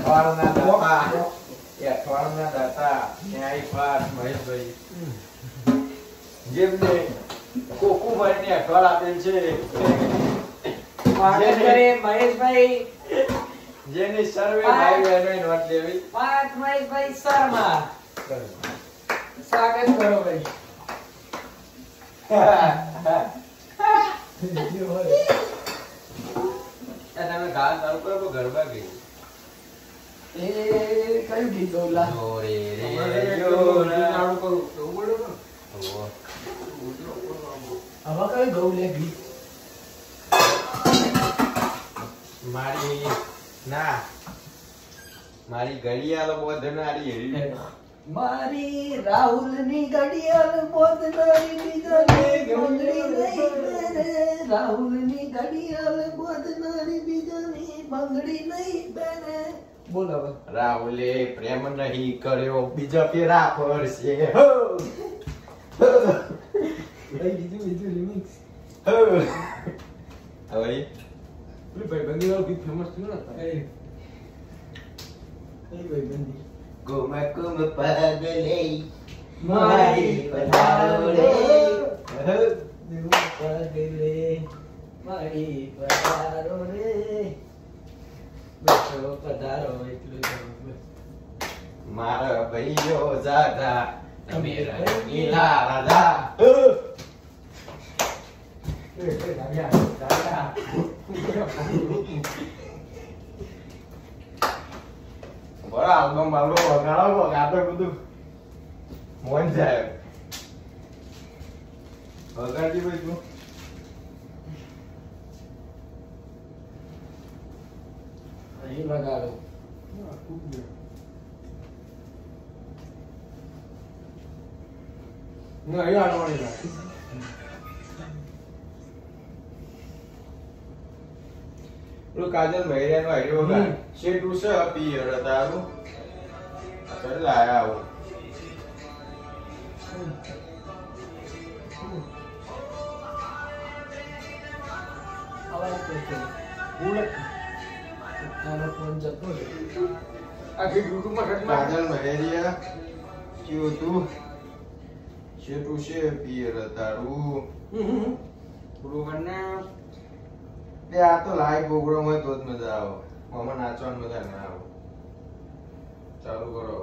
અઠવાડના દાતા એ અઠવાડના દાતા ન્યાયપાલ મહેશભાઈ જેમને કોકુભાઈને અઠવાડ આપેલ છે મહેશભાઈ જેની સર્વે ભાઈ બહેનોએ નોંધ લેવી પાંચ મહેશભાઈ શર્મા સ્વાગત કરો ભાઈ તમે ગાળ ચાલુ કરો તો ગરબા ગઈ એ કયું ગીત ગૌલા રે ચાલુ કરું તો બોલો ને હવે કયું ગૌલે ગીત મારી ઘડિયાળ બોધનારી મારી રાહુલની ઘડિયાળ બોધનારી બીજાની બંગડી નહીં પહેરે રાહુલની ઘડિયાળ બોધનારી બીજાની બંગડી નહીં પહેરે બોલ હવે રાહુલે પ્રેમ નહીં કર્યો બીજા ફેરા ફરશે હો બીજું રિમિક્સ હવે ભાઈ બંદી વાળું ગીત ફેમસ થયું ને ભાઈ બંદી ગુમ ગુમ પગલે મારી પધારો રે પગલે મારી પધારો રે બસો પધારો એટલું મારા ભાઈઓ જાતા તમે રંગીલા રાધા બરા આલ્બમ બાલ્બમ વગાડો વગાડો બધું મોન જાય વગાડી ભાઈ તું અહીં વગાડો ના અહીં આડવાની ના પેલું કાજલ મહેરિયાનો આઈડિયો વગાડ શેઠું છે પિયર તારું અત્યારે લાયા આવું અવાજ કરતો બોલ આનો ફોન જતો રે આખી યુટ્યુબમાં કાજલ મહેરિયા કેવું તું શેઠું છે પિયર તારું પૂરું કરને તે આ તો લાઈવ પ્રોગ્રામ હોય તો જ મજા આવે આમાં નાચવાની મજા ના આવે ચાલુ કરો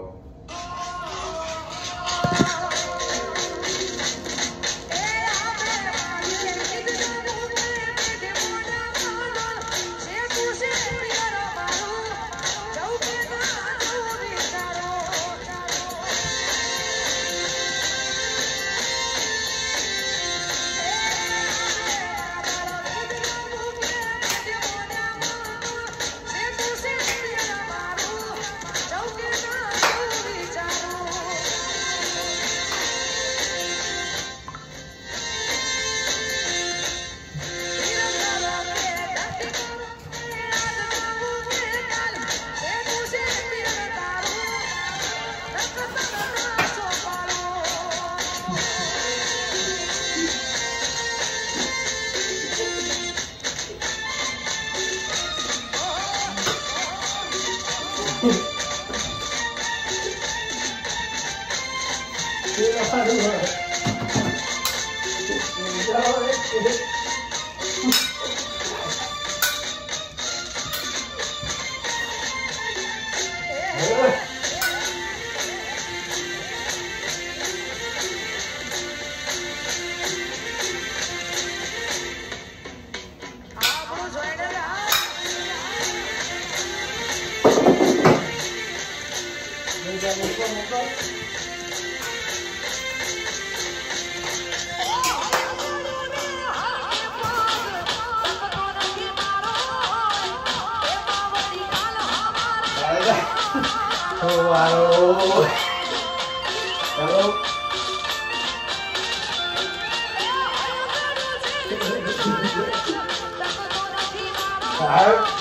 Hello.